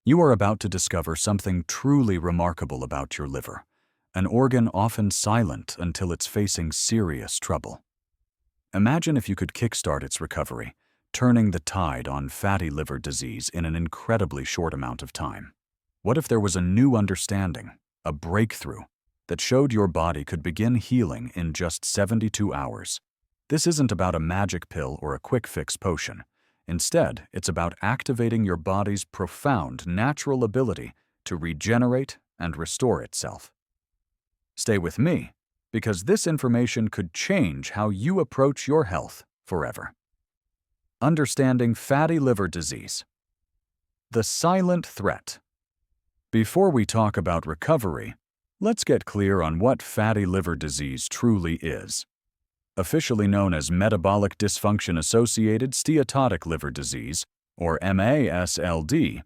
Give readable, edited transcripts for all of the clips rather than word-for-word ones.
You are about to discover something truly remarkable about your liver, an organ often silent until it's facing serious trouble. Imagine if you could kickstart its recovery, turning the tide on fatty liver disease in an incredibly short amount of time. What if there was a new understanding, a breakthrough, that showed your body could begin healing in just 72 hours? This isn't about a magic pill or a quick fix potion. Instead, it's about activating your body's profound natural ability to regenerate and restore itself. Stay with me, because this information could change how you approach your health forever. Understanding fatty liver disease. The silent threat. Before we talk about recovery, let's get clear on what fatty liver disease truly is. Officially known as metabolic dysfunction-associated steatotic liver disease, or MASLD,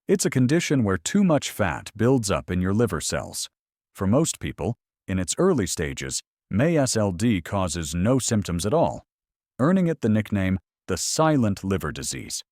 it's a condition where too much fat builds up in your liver cells. For most people, in its early stages, MASLD causes no symptoms at all, earning it the nickname the silent liver disease.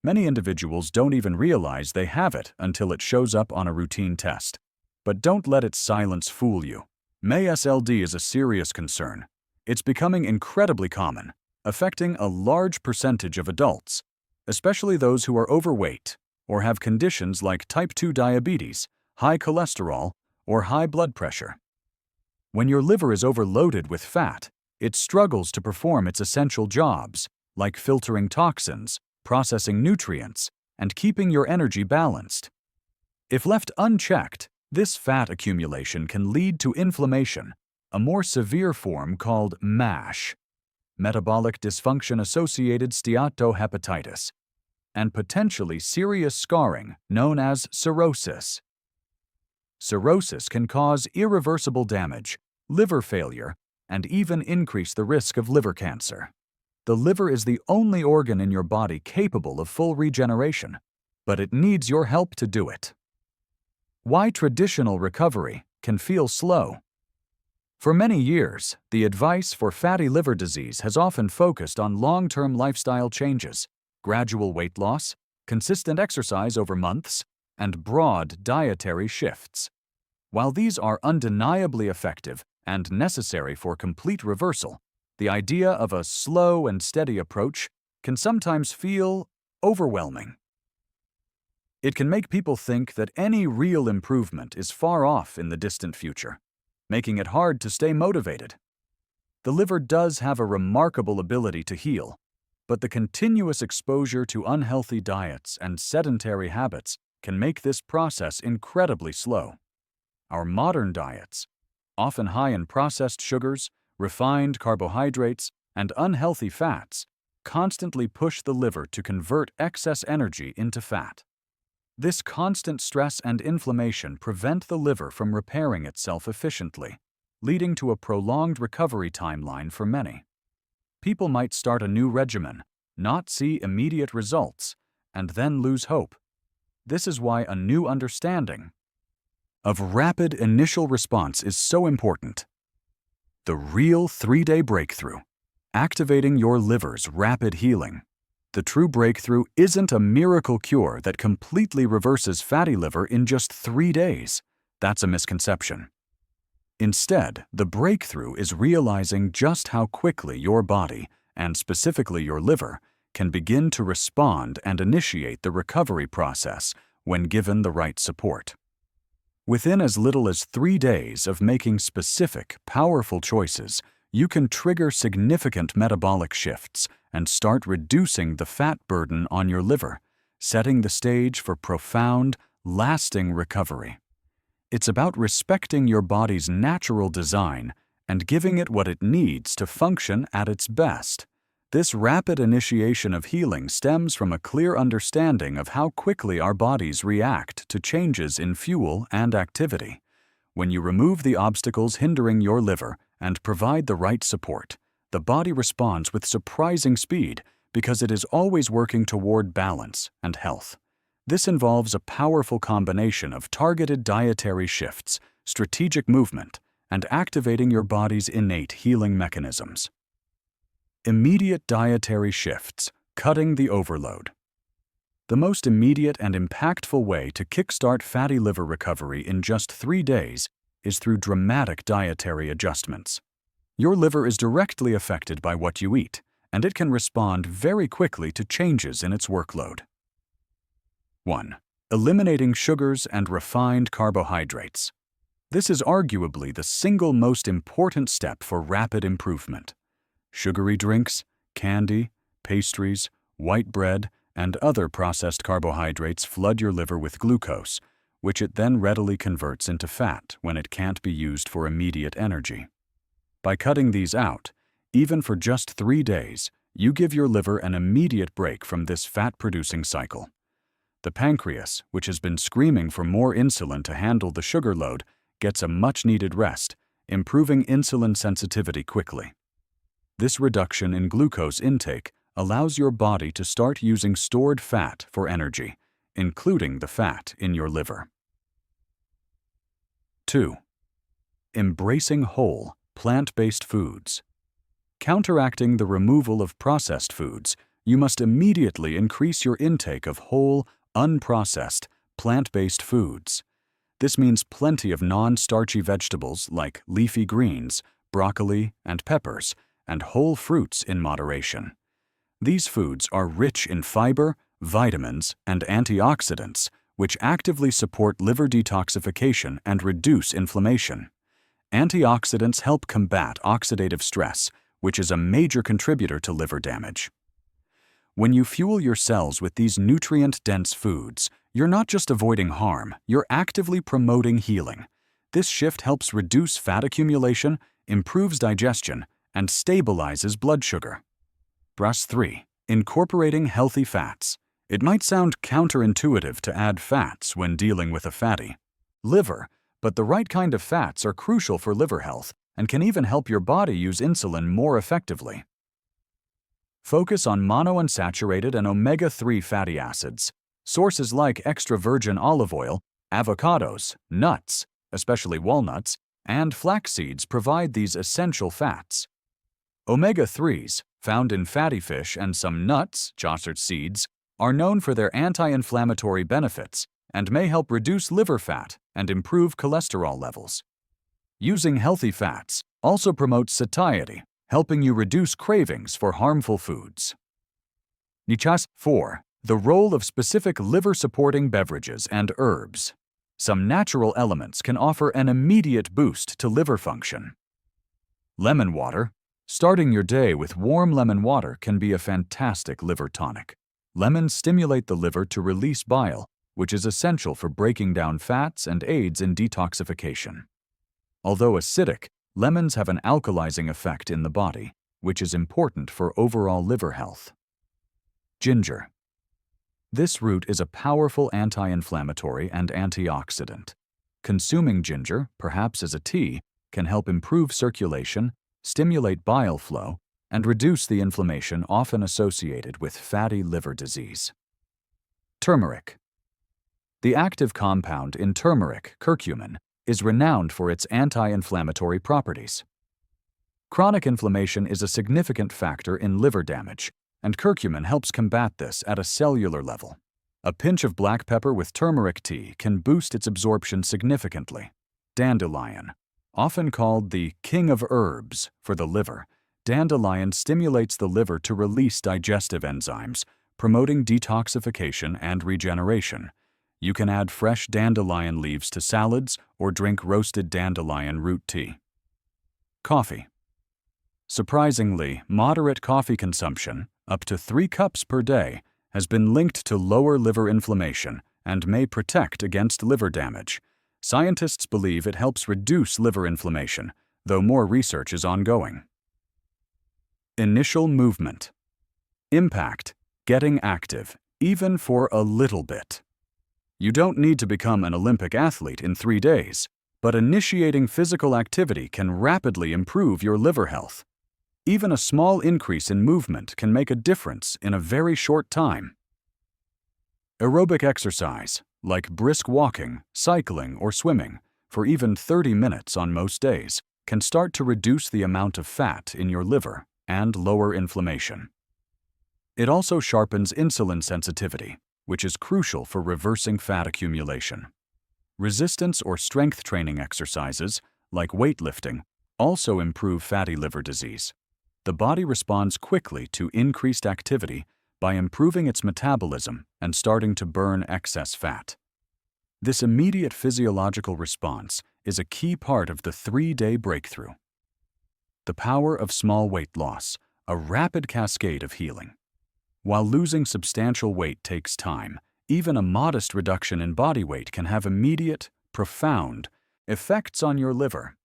Many individuals don't even realize they have it until it shows up on a routine test. But don't let its silence fool you. MASLD is a serious concern. It's becoming incredibly common, affecting a large percentage of adults, especially those who are overweight or have conditions like type 2 diabetes, high cholesterol, or high blood pressure. When your liver is overloaded with fat, it struggles to perform its essential jobs, like filtering toxins, processing nutrients, and keeping your energy balanced. If left unchecked, this fat accumulation can lead to inflammation, a more severe form called MASH, metabolic dysfunction-associated steatohepatitis, and potentially serious scarring known as cirrhosis. Cirrhosis can cause irreversible damage, liver failure, and even increase the risk of liver cancer. The liver is the only organ in your body capable of full regeneration, but it needs your help to do it. Why traditional recovery can feel slow. For many years, the advice for fatty liver disease has often focused on long-term lifestyle changes, gradual weight loss, consistent exercise over months, and broad dietary shifts. While these are undeniably effective and necessary for complete reversal, the idea of a slow and steady approach can sometimes feel overwhelming. It can make people think that any real improvement is far off in the distant future, making it hard to stay motivated. The liver does have a remarkable ability to heal, but the continuous exposure to unhealthy diets and sedentary habits can make this process incredibly slow. Our modern diets, often high in processed sugars, refined carbohydrates, and unhealthy fats, constantly push the liver to convert excess energy into fat. This constant stress and inflammation prevent the liver from repairing itself efficiently, leading to a prolonged recovery timeline for many. People might start a new regimen, not see immediate results, and then lose hope. This is why a new understanding of rapid initial response is so important. The real 3-day breakthrough, activating your liver's rapid healing. The true breakthrough isn't a miracle cure that completely reverses fatty liver in just 3 days. That's a misconception. Instead, the breakthrough is realizing just how quickly your body, and specifically your liver, can begin to respond and initiate the recovery process when given the right support. Within as little as 3 days of making specific, powerful choices, you can trigger significant metabolic shifts and start reducing the fat burden on your liver, setting the stage for profound, lasting recovery. It's about respecting your body's natural design and giving it what it needs to function at its best. This rapid initiation of healing stems from a clear understanding of how quickly our bodies react to changes in fuel and activity. When you remove the obstacles hindering your liver and provide the right support, the body responds with surprising speed because it is always working toward balance and health. This involves a powerful combination of targeted dietary shifts, strategic movement, and activating your body's innate healing mechanisms. Immediate dietary shifts, cutting the overload. The most immediate and impactful way to kickstart fatty liver recovery in just 3 days is through dramatic dietary adjustments. Your liver is directly affected by what you eat, and it can respond very quickly to changes in its workload. 1. Eliminating sugars and refined carbohydrates. This is arguably the single most important step for rapid improvement. Sugary drinks, candy, pastries, white bread, and other processed carbohydrates flood your liver with glucose, which it then readily converts into fat when it can't be used for immediate energy. By cutting these out, even for just 3 days, you give your liver an immediate break from this fat-producing cycle. The pancreas, which has been screaming for more insulin to handle the sugar load, gets a much-needed rest, improving insulin sensitivity quickly. This reduction in glucose intake allows your body to start using stored fat for energy, including the fat in your liver. 2. Embracing whole, plant-based foods. Counteracting the removal of processed foods, you must immediately increase your intake of whole, unprocessed, plant-based foods. This means plenty of non-starchy vegetables like leafy greens, broccoli, and peppers, and whole fruits in moderation. These foods are rich in fiber, vitamins, and antioxidants, which actively support liver detoxification and reduce inflammation. Antioxidants help combat oxidative stress, which is a major contributor to liver damage. When you fuel your cells with these nutrient-dense foods, you're not just avoiding harm, you're actively promoting healing. This shift helps reduce fat accumulation, improves digestion, and stabilizes blood sugar. 3. Incorporating healthy fats. It might sound counterintuitive to add fats when dealing with a fatty liver, but the right kind of fats are crucial for liver health and can even help your body use insulin more effectively. Focus on monounsaturated and omega-3 fatty acids. Sources like extra virgin olive oil, avocados, nuts, especially walnuts, and flax seeds provide these essential fats. Omega-3s, found in fatty fish and some nuts, jossard seeds, are known for their anti-inflammatory benefits and may help reduce liver fat and improve cholesterol levels. Using healthy fats also promotes satiety, helping you reduce cravings for harmful foods. 4. The role of specific liver-supporting beverages and herbs. Some natural elements can offer an immediate boost to liver function. Lemon water. Starting your day with warm lemon water can be a fantastic liver tonic. Lemons stimulate the liver to release bile, which is essential for breaking down fats and aids in detoxification. Although acidic, lemons have an alkalizing effect in the body, which is important for overall liver health. Ginger. This root is a powerful anti-inflammatory and antioxidant. Consuming ginger, perhaps as a tea, can help improve circulation, stimulate bile flow, and reduce the inflammation often associated with fatty liver disease. Turmeric. The active compound in turmeric, curcumin, is renowned for its anti-inflammatory properties. Chronic inflammation is a significant factor in liver damage, and curcumin helps combat this at a cellular level. A pinch of black pepper with turmeric tea can boost its absorption significantly. Dandelion. Often called the king of herbs for the liver, dandelion stimulates the liver to release digestive enzymes, promoting detoxification and regeneration. You can add fresh dandelion leaves to salads or drink roasted dandelion root tea. Coffee. Surprisingly, moderate coffee consumption, up to 3 cups per day, has been linked to lower liver inflammation and may protect against liver damage. Scientists believe it helps reduce liver inflammation, though more research is ongoing. Initial movement. Impact. Getting active, even for a little bit. You don't need to become an Olympic athlete in 3 days, but initiating physical activity can rapidly improve your liver health. Even a small increase in movement can make a difference in a very short time. Aerobic exercise, like brisk walking, cycling, or swimming, for even 30 minutes on most days, can start to reduce the amount of fat in your liver and lower inflammation. It also sharpens insulin sensitivity, which is crucial for reversing fat accumulation. Resistance or strength training exercises, like weightlifting, also improve fatty liver disease. The body responds quickly to increased activity by improving its metabolism and starting to burn excess fat. This immediate physiological response is a key part of the 3-day breakthrough. The power of small weight loss, a rapid cascade of healing. While losing substantial weight takes time, even a modest reduction in body weight can have immediate, profound effects on your liver.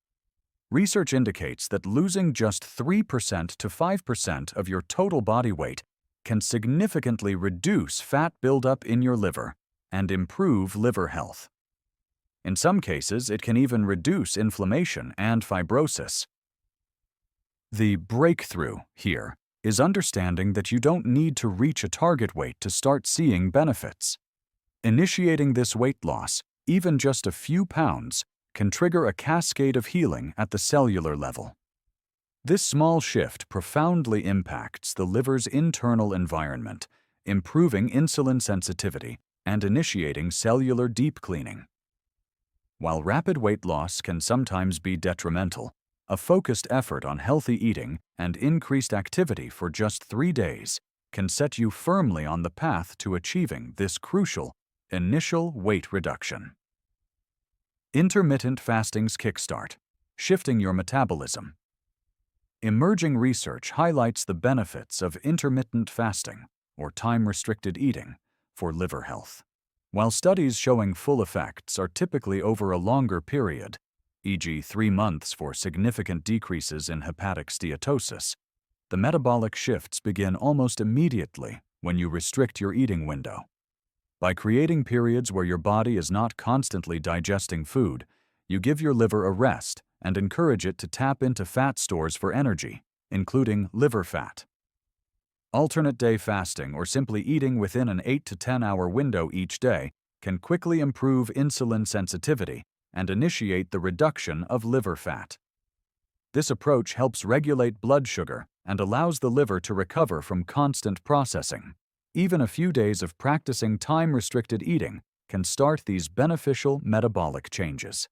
Research indicates that losing just 3% to 5% of your total body weight can significantly reduce fat buildup in your liver and improve liver health. In some cases, it can even reduce inflammation and fibrosis. The breakthrough here is understanding that you don't need to reach a target weight to start seeing benefits. Initiating this weight loss, even just a few pounds, can trigger a cascade of healing at the cellular level. This small shift profoundly impacts the liver's internal environment, improving insulin sensitivity and initiating cellular deep cleaning. While rapid weight loss can sometimes be detrimental, a focused effort on healthy eating and increased activity for just 3 days can set you firmly on the path to achieving this crucial initial weight reduction. Intermittent fasting's kickstart, shifting your metabolism. Emerging research highlights the benefits of intermittent fasting, or time-restricted eating, for liver health. While studies showing full effects are typically over a longer period, e.g. 3 months for significant decreases in hepatic steatosis, the metabolic shifts begin almost immediately when you restrict your eating window. By creating periods where your body is not constantly digesting food, you give your liver a rest and encourage it to tap into fat stores for energy, including liver fat. Alternate day fasting, or simply eating within an 8 to 10 hour window each day, can quickly improve insulin sensitivity and initiate the reduction of liver fat. This approach helps regulate blood sugar and allows the liver to recover from constant processing. Even a few days of practicing time-restricted eating can start these beneficial metabolic changes.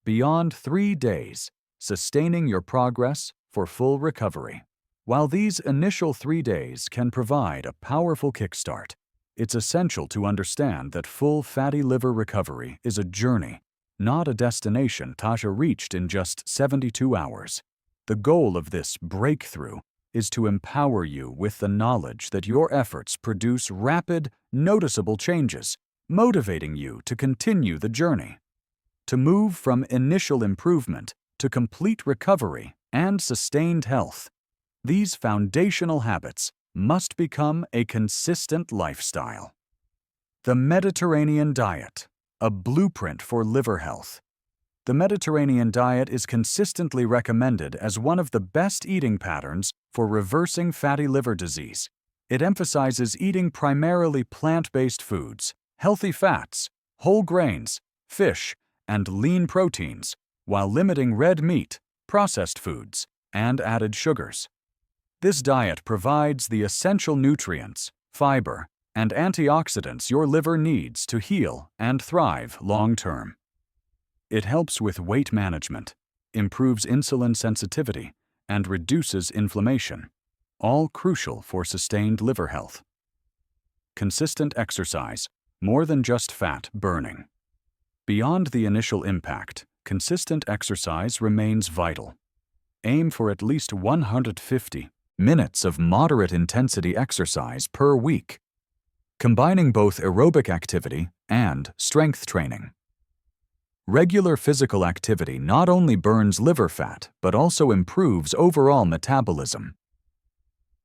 Beyond 3 days, sustaining your progress for full recovery. While these initial 3 days can provide a powerful kickstart, it's essential to understand that full fatty liver recovery is a journey, not a destination Tasha reached in just 72 hours. The goal of this breakthrough is to empower you with the knowledge that your efforts produce rapid, noticeable changes, motivating you to continue the journey. To move from initial improvement to complete recovery and sustained health, these foundational habits must become a consistent lifestyle. The Mediterranean diet, a blueprint for liver health. The Mediterranean diet is consistently recommended as one of the best eating patterns for reversing fatty liver disease. It emphasizes eating primarily plant-based foods, healthy fats, whole grains, fish, and lean proteins, while limiting red meat, processed foods, and added sugars. This diet provides the essential nutrients, fiber, and antioxidants your liver needs to heal and thrive long-term. It helps with weight management, improves insulin sensitivity, and reduces inflammation, all crucial for sustained liver health. Consistent exercise, more than just fat burning. Beyond the initial impact, consistent exercise remains vital. Aim for at least 150 minutes of moderate intensity exercise per week, combining both aerobic activity and strength training. Regular physical activity not only burns liver fat, but also improves overall metabolism,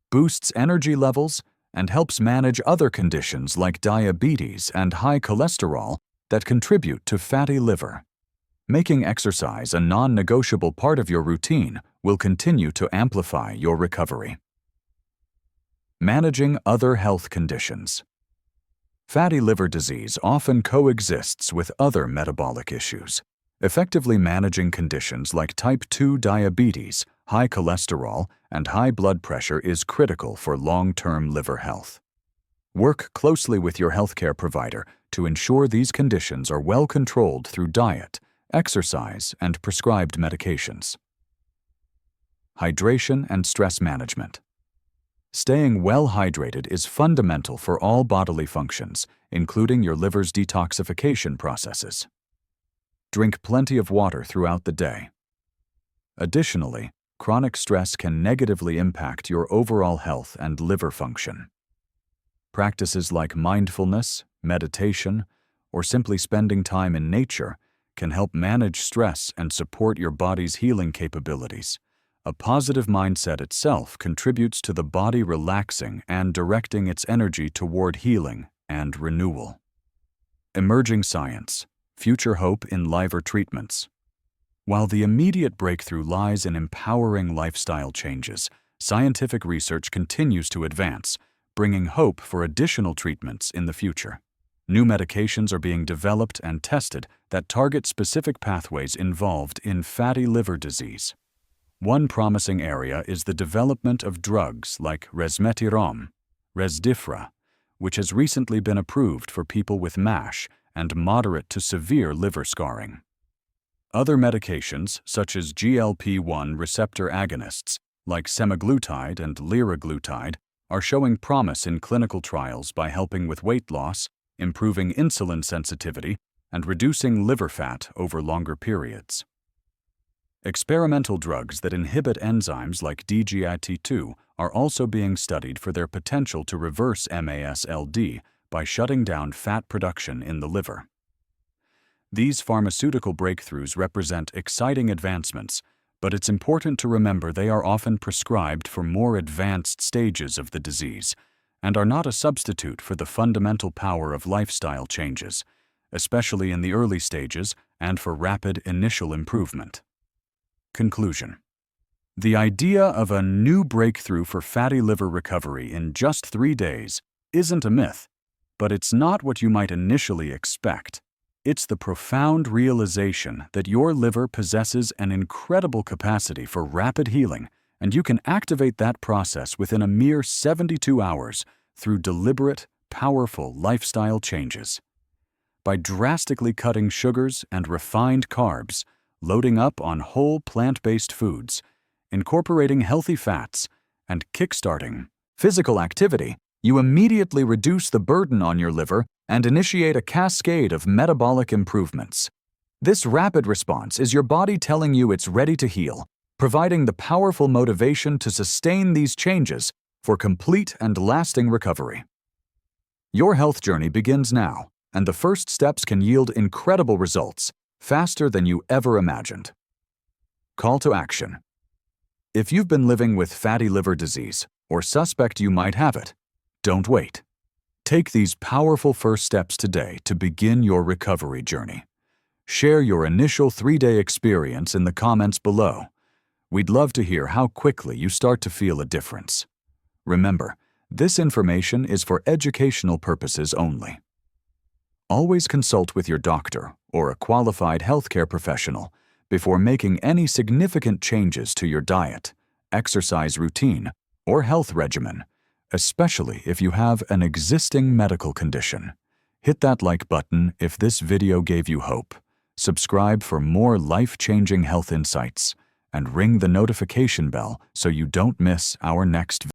boosts energy levels, and helps manage other conditions like diabetes and high cholesterol that contribute to fatty liver. Making exercise a non-negotiable part of your routine will continue to amplify your recovery. Managing other health conditions. Fatty liver disease often coexists with other metabolic issues. Effectively managing conditions like type 2 diabetes, high cholesterol, and high blood pressure is critical for long-term liver health. Work closely with your healthcare provider to ensure these conditions are well controlled through diet, exercise, and prescribed medications. Hydration and stress management. Staying well hydrated is fundamental for all bodily functions, including your liver's detoxification processes. Drink plenty of water throughout the day. Additionally, chronic stress can negatively impact your overall health and liver function. Practices like mindfulness, meditation, or simply spending time in nature can help manage stress and support your body's healing capabilities. A positive mindset itself contributes to the body relaxing and directing its energy toward healing and renewal. Emerging science, future hope in liver treatments. While the immediate breakthrough lies in empowering lifestyle changes, scientific research continues to advance, bringing hope for additional treatments in the future. New medications are being developed and tested that target specific pathways involved in fatty liver disease. One promising area is the development of drugs like resmetirom, Resdifra, which has recently been approved for people with MASH and moderate to severe liver scarring. Other medications, such as GLP-1 receptor agonists, like semaglutide and liraglutide, are showing promise in clinical trials by helping with weight loss, improving insulin sensitivity, and reducing liver fat over longer periods. Experimental drugs that inhibit enzymes like DGAT2 are also being studied for their potential to reverse MASLD by shutting down fat production in the liver. These pharmaceutical breakthroughs represent exciting advancements, but it's important to remember they are often prescribed for more advanced stages of the disease and are not a substitute for the fundamental power of lifestyle changes, especially in the early stages and for rapid initial improvement. Conclusion. The idea of a new breakthrough for fatty liver recovery in just 3 days isn't a myth, but it's not what you might initially expect. It's the profound realization that your liver possesses an incredible capacity for rapid healing, and you can activate that process within a mere 72 hours through deliberate, powerful lifestyle changes. By drastically cutting sugars and refined carbs, loading up on whole plant-based foods, incorporating healthy fats, and kickstarting physical activity, you immediately reduce the burden on your liver and initiate a cascade of metabolic improvements. This rapid response is your body telling you it's ready to heal, providing the powerful motivation to sustain these changes for complete and lasting recovery. Your health journey begins now, and the first steps can yield incredible results, faster than you ever imagined. Call to action. If you've been living with fatty liver disease or suspect you might have it, don't wait. Take these powerful first steps today to begin your recovery journey. Share your initial 3-day experience in the comments below. We'd love to hear how quickly you start to feel a difference. Remember, this information is for educational purposes only. Always consult with your doctor or a qualified healthcare professional before making any significant changes to your diet, exercise routine, or health regimen, especially if you have an existing medical condition. Hit that like button if this video gave you hope. Subscribe for more life-changing health insights, and ring the notification bell so you don't miss our next video.